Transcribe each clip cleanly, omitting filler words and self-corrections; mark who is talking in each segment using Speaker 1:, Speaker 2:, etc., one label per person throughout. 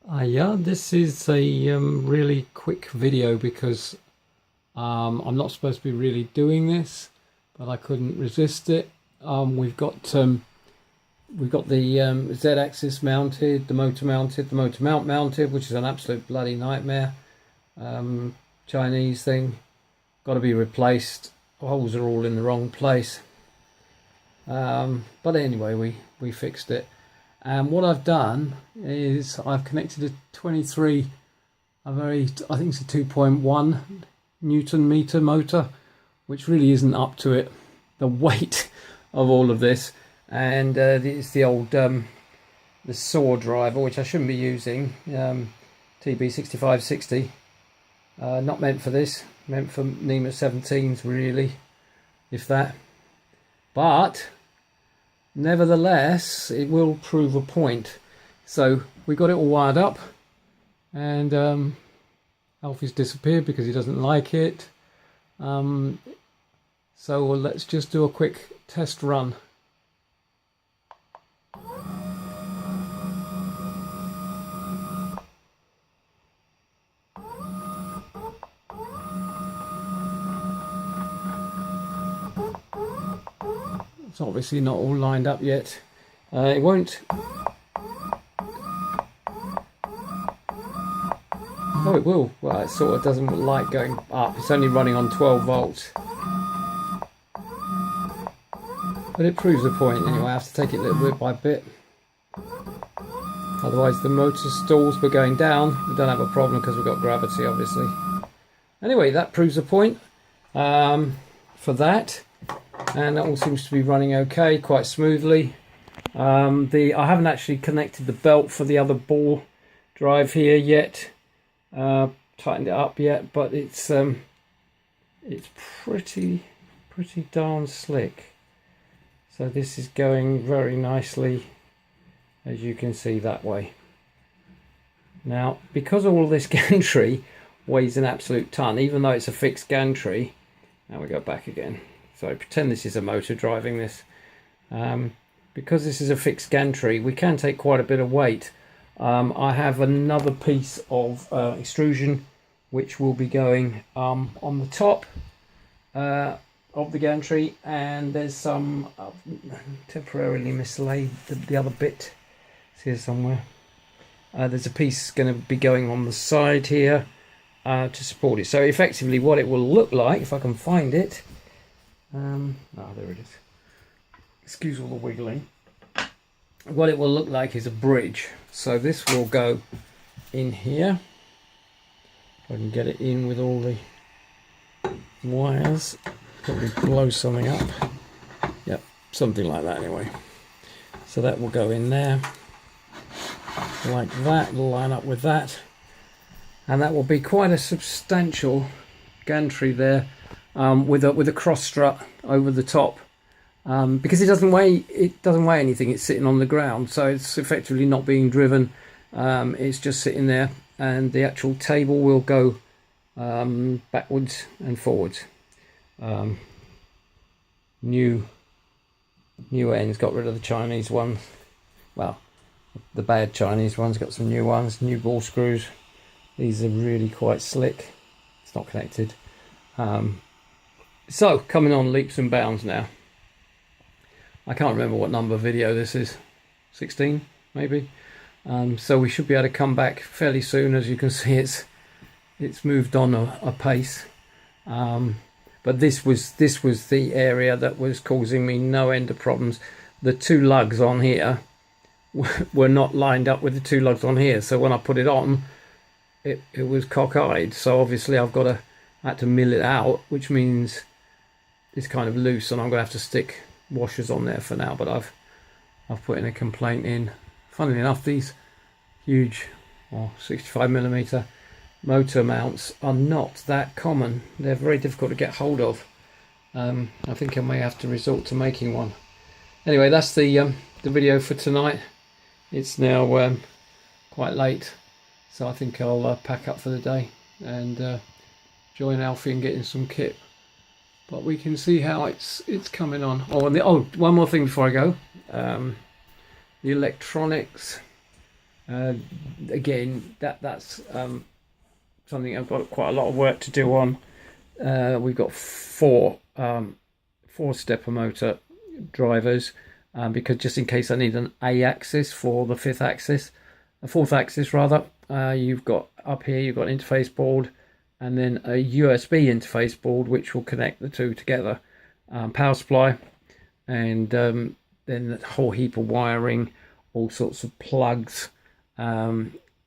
Speaker 1: Yeah, this is a really quick video because I'm not supposed to be really doing this, but I couldn't resist it. We've got the Z-axis mounted, the motor mount mounted, which is an absolute bloody nightmare. Chinese thing, got to be replaced. Holes are all in the wrong place. But anyway, we fixed it. And what I've done is I've connected a 23, I think it's a 2.1 Newton meter motor, which really isn't up to it, the weight of all of this. And it's the old the saw driver, which I shouldn't be using, TB6560. Not meant for this, meant for NEMA 17s really, if that. But nevertheless, it will prove a point. So we got it all wired up, and Alfie's disappeared because he doesn't like it. So let's just do a quick test run. It's obviously not all lined up yet. It won't. Oh, it will. Well, it sort of doesn't like going up. It's only running on 12 volts. But it proves the point anyway. I have to take it a little bit by bit. Otherwise the motor stalls, but going down, we don't have a problem because we've got gravity, obviously. Anyway, that proves the point for that. And that all seems to be running okay, quite smoothly. I haven't actually connected the belt for the other ball drive here yet, tightened it up yet, but it's pretty darn slick. So this is going very nicely, as you can see that way. Now, because all of this gantry weighs an absolute ton, even though it's a fixed gantry. Now we go back again. So pretend this is a motor driving this. Because this is a fixed gantry, we can take quite a bit of weight. I have another piece of extrusion which will be going on the top of the gantry, and there's some temporarily mislaid the other bit. It's here somewhere. There's a piece going to be going on the side here to support it. So effectively what it will look like, if I can find it, there it is. Excuse all the wiggling. What it will look like is a bridge. So this will go in here. If I can get it in with all the wires, probably blow something up. Yep, something like that anyway. So that will go in there, like that. It'll line up with that, and that will be quite a substantial gantry there. With a cross strut over the top, because it doesn't weigh anything. It's sitting on the ground, so it's effectively not being driven. It's just sitting there, and the actual table will go backwards and forwards. New ends, got rid of the Chinese ones. Well, the bad Chinese ones, got some new ones, new ball screws. These are really quite slick. It's not connected. So, coming on leaps and bounds now. I can't remember what number video this is. 16, maybe. So we should be able to come back fairly soon. As you can see, it's moved on a pace. But this was the area that was causing me no end of problems. The two lugs on here were not lined up with the two lugs on here. So when I put it on, it was cockeyed. So obviously I had to mill it out, which means it's kind of loose, and I'm going to have to stick washers on there for now. But I've put in a complaint in. Funnily enough, these huge 65mm motor mounts are not that common. They're very difficult to get hold of. I think I may have to resort to making one. Anyway, that's the video for tonight. It's now quite late, so I think I'll pack up for the day and join Alfie in getting some kit. But we can see how it's coming on. One more thing before I go. The electronics Again, that's something I've got quite a lot of work to do on. We've got four stepper motor drivers, because just in case I need an A axis for the fourth axis rather. You've got up here, you've got an interface board, and then a USB interface board which will connect the two together. Power supply, and then a whole heap of wiring, all sorts of plugs,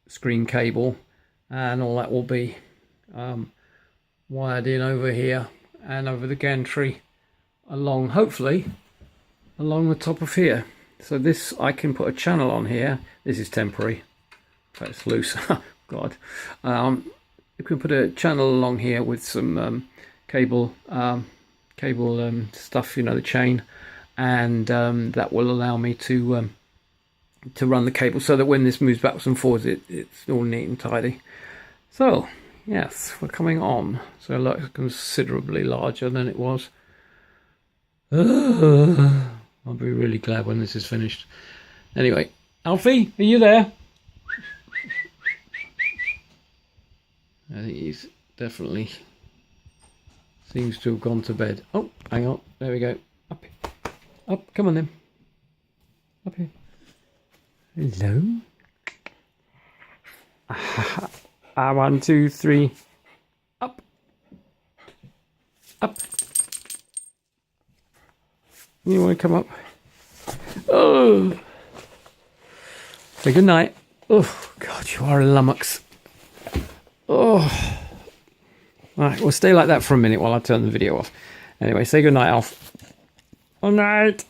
Speaker 1: screen cable, and all that will be wired in over here and over the gantry along, hopefully along the top of here. So this, I can put a channel on here. This is temporary, so it's loose. God, you can put a channel along here with some cable stuff, you know, the chain, and that will allow me to run the cable so that when this moves backwards and forwards, it's all neat and tidy. So yes, we're coming on. So it looks considerably larger than it was. I'll be really glad when this is finished. Anyway, Alfie, are you there? I think he's definitely seems to have gone to bed. Oh, hang on. There we go. Up, up. Come on then. Up here. Hello. 1, 2, 3. Up. Up. You want to come up? Oh. Say good night. Oh, God, you are a lummox. Oh. All right, we'll stay like that for a minute while I turn the video off. Anyway, say good night, Alf. Good night.